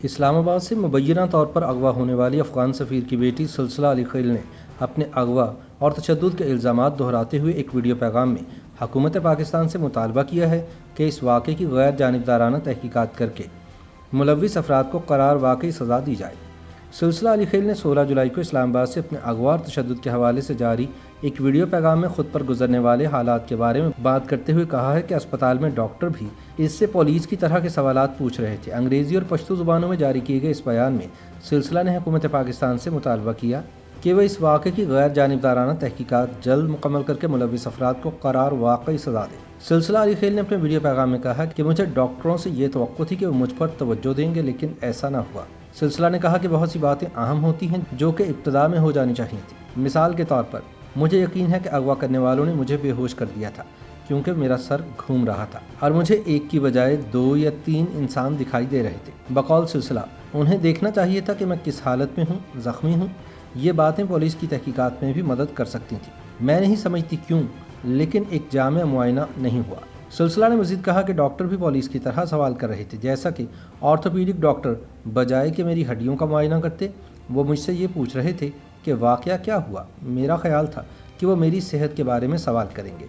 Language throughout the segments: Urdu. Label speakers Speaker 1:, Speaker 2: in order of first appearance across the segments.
Speaker 1: اسلام آباد سے مبینہ طور پر اغوا ہونے والی افغان سفیر کی بیٹی سلسلہ علی خیل نے اپنے اغوا اور تشدد کے الزامات دہراتے ہوئے ایک ویڈیو پیغام میں حکومت پاکستان سے مطالبہ کیا ہے کہ اس واقعے کی غیر جانبدارانہ تحقیقات کر کے ملوث افراد کو قرار واقعی سزا دی جائے۔ سلسلہ علی خیل نے 16 جولائی کو اسلام آباد سے اپنے اغوا اور تشدد کے حوالے سے جاری ایک ویڈیو پیغام میں خود پر گزرنے والے حالات کے بارے میں بات کرتے ہوئے کہا ہے کہ اسپتال میں ڈاکٹر بھی اس سے پولیس کی طرح کے سوالات پوچھ رہے تھے۔ انگریزی اور پشتو زبانوں میں جاری کیے گئے اس بیان میں سلسلہ نے حکومت پاکستان سے مطالبہ کیا کہ وہ اس واقعے کی غیر جانبدارانہ تحقیقات جلد مکمل کر کے ملوث افراد کو قرار واقعی سزا دے۔ سلسلہ علی خیل نے اپنے ویڈیو پیغام میں کہا کہ مجھے ڈاکٹروں سے یہ توقع تھی کہ وہ مجھ پر توجہ دیں گے، لیکن ایسا نہ ہوا۔ سلسلہ نے کہا کہ بہت سی باتیں اہم ہوتی ہیں جو کہ ابتدا میں ہو جانی چاہیے تھی۔ مثال کے طور پر مجھے یقین ہے کہ اغوا کرنے والوں نے مجھے بے ہوش کر دیا تھا کیونکہ میرا سر گھوم رہا تھا اور مجھے ایک کی بجائے 2 یا 3 انسان دکھائی دے رہے تھے۔ بقول سلسلہ، انہیں دیکھنا چاہیے تھا کہ میں کس حالت میں ہوں، زخمی ہوں۔ یہ باتیں پولیس کی تحقیقات میں بھی مدد کر سکتی تھیں۔ میں نہیں سمجھتی کیوں، لیکن ایک جامع معائنہ نہیں ہوا۔ سلسلہ نے مزید کہا کہ ڈاکٹر بھی پولیس کی طرح سوال کر رہے تھے، جیسا کہ آرتھوپیڈک ڈاکٹر بجائے کہ میری ہڈیوں کا معائنہ کرتے، وہ مجھ سے یہ پوچھ رہے تھے کہ واقعہ کیا ہوا۔ میرا خیال تھا کہ وہ میری صحت کے بارے میں سوال کریں گے،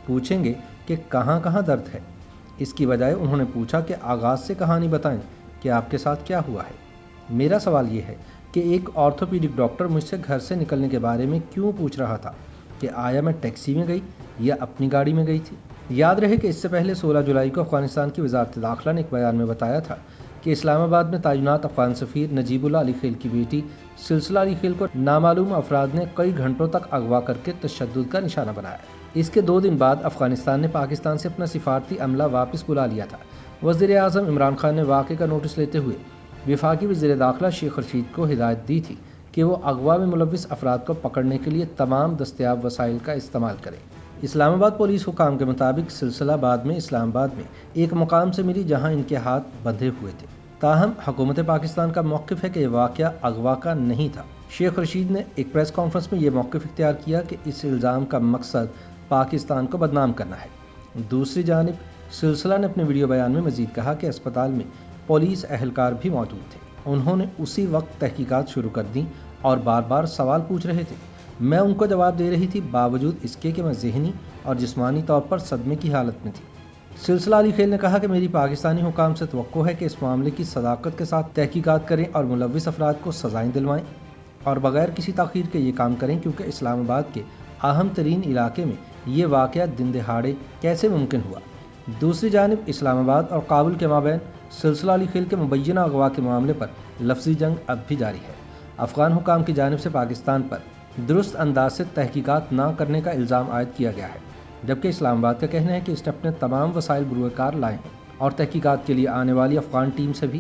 Speaker 1: پوچھیں گے کہ کہاں کہاں درد ہے۔ اس کی بجائے انہوں نے پوچھا کہ آغاز سے کہانی بتائیں کہ آپ کے ساتھ کیا ہوا ہے۔ میرا سوال یہ ہے کہ ایک آرتھوپیڈک ڈاکٹر مجھ سے گھر سے نکلنے کے بارے میں کیوں پوچھ رہا تھا کہ آیا میں ٹیکسی میں گئی یا اپنی گاڑی میں گئی تھی۔ یاد رہے کہ اس سے پہلے 16 جولائی کو افغانستان کی وزارت داخلہ نے ایک بیان میں بتایا تھا کہ اسلام آباد میں تعینات افغان سفیر نجیب اللہ علی خیل کی بیٹی سلسلہ علی خیل کو نامعلوم افراد نے کئی گھنٹوں تک اغوا کر کے تشدد کا نشانہ بنایا۔ اس کے 2 دن بعد افغانستان نے پاکستان سے اپنا سفارتی عملہ واپس بلا لیا تھا۔ وزیر اعظم عمران خان نے واقعے کا نوٹس لیتے ہوئے وفاقی وزیر داخلہ شیخ رشید کو ہدایت دی تھی کہ وہ اغوا میں ملوث افراد کو پکڑنے کے لیے تمام دستیاب وسائل کا استعمال کریں۔ اسلام آباد پولیس حکام کے مطابق سلسلہ بعد میں اسلام آباد میں ایک مقام سے ملی جہاں ان کے ہاتھ بندھے ہوئے تھے۔ تاہم حکومت پاکستان کا موقف ہے کہ یہ واقعہ اغوا کا نہیں تھا۔ شیخ رشید نے ایک پریس کانفرنس میں یہ موقف اختیار کیا کہ اس الزام کا مقصد پاکستان کو بدنام کرنا ہے۔ دوسری جانب سلسلہ نے اپنے ویڈیو بیان میں مزید کہا کہ اسپتال میں پولیس اہلکار بھی موجود تھے۔ انہوں نے اسی وقت تحقیقات شروع کر دیں اور بار بار سوال پوچھ رہے تھے۔ میں ان کو جواب دے رہی تھی باوجود اس کے کہ میں ذہنی اور جسمانی طور پر صدمے کی حالت میں تھی۔ سلسلہ علی خیل نے کہا کہ میری پاکستانی حکام سے توقع ہے کہ اس معاملے کی صداقت کے ساتھ تحقیقات کریں اور ملوث افراد کو سزائیں دلوائیں اور بغیر کسی تاخیر کے یہ کام کریں، کیونکہ اسلام آباد کے اہم ترین علاقے میں یہ واقعہ دن دہاڑے کیسے ممکن ہوا۔ دوسری جانب اسلام آباد اور کابل کے مابین سلسلہ علی خیل کے مبینہ اغوا کے معاملے پر لفظی جنگ اب بھی جاری ہے۔ افغان حکام کی جانب سے پاکستان پر درست انداز سے تحقیقات نہ کرنے کا الزام عائد کیا گیا ہے، جبکہ اسلام آباد کا کہنا ہے کہ اس نے اپنے تمام وسائل بروئے کار لائے ہیں اور تحقیقات کے لیے آنے والی افغان ٹیم سے بھی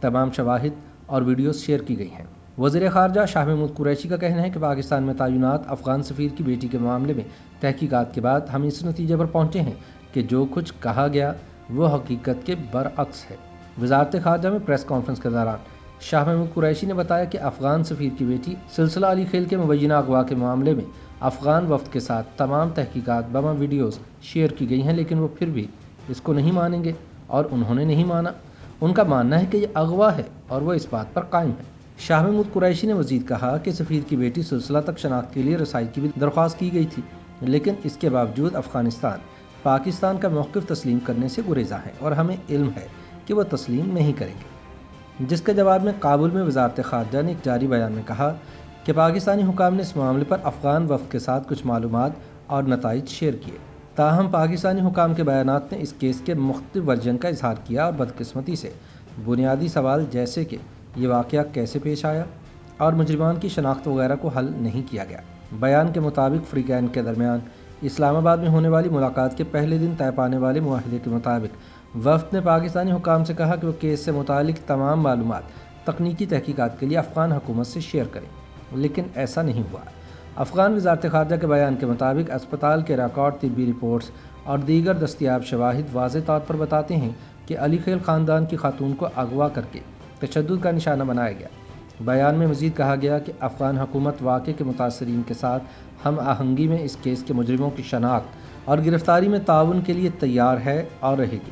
Speaker 1: تمام شواہد اور ویڈیوز شیئر کی گئی ہیں۔ وزیر خارجہ شاہ محمود قریشی کا کہنا ہے کہ پاکستان میں تعینات افغان سفیر کی بیٹی کے معاملے میں تحقیقات کے بعد ہم اس نتیجے پر پہنچے ہیں کہ جو کچھ کہا گیا وہ حقیقت کے برعکس ہے۔ وزارت خارجہ میں پریس کانفرنس کے دوران شاہ محمود قریشی نے بتایا کہ افغان سفیر کی بیٹی سلسلہ علی خیل کے مبینہ اغوا کے معاملے میں افغان وفد کے ساتھ تمام تحقیقات بما ویڈیوز شیئر کی گئی ہیں، لیکن وہ پھر بھی اس کو نہیں مانیں گے اور انہوں نے نہیں مانا۔ ان کا ماننا ہے کہ یہ اغوا ہے اور وہ اس بات پر قائم ہے۔ شاہ محمود قریشی نے مزید کہا کہ سفیر کی بیٹی سلسلہ تک شناخت کے لیے رسائی کی بھی درخواست کی گئی تھی، لیکن اس کے باوجود افغانستان پاکستان کا موقف تسلیم کرنے سے گریزاں ہے اور ہمیں علم ہے کہ وہ تسلیم نہیں کریں گے۔ جس کے جواب میں کابل میں وزارت خارجہ نے ایک جاری بیان میں کہا کہ پاکستانی حکام نے اس معاملے پر افغان وفد کے ساتھ کچھ معلومات اور نتائج شیئر کیے۔ تاہم پاکستانی حکام کے بیانات نے اس کیس کے مختلف ورژن کا اظہار کیا اور بدقسمتی سے بنیادی سوال جیسے کہ یہ واقعہ کیسے پیش آیا اور مجرمان کی شناخت وغیرہ کو حل نہیں کیا گیا۔ بیان کے مطابق فریقین کے درمیان اسلام آباد میں ہونے والی ملاقات کے پہلے دن طے پانے والے معاہدے کے مطابق وفد نے پاکستانی حکام سے کہا کہ وہ کیس سے متعلق تمام معلومات تکنیکی تحقیقات کے لیے افغان حکومت سے شیئر کریں، لیکن ایسا نہیں ہوا۔ افغان وزارت خارجہ کے بیان کے مطابق اسپتال کے ریکارڈ، طبی رپورٹس اور دیگر دستیاب شواہد واضح طور پر بتاتے ہیں کہ علی خیل خاندان کی خاتون کو اغوا کر کے تشدد کا نشانہ بنایا گیا۔ بیان میں مزید کہا گیا کہ افغان حکومت واقعے کے متاثرین کے ساتھ ہم آہنگی میں اس کیس کے مجرموں کی شناخت اور گرفتاری میں تعاون کے لیے تیار ہے اور رہے گی۔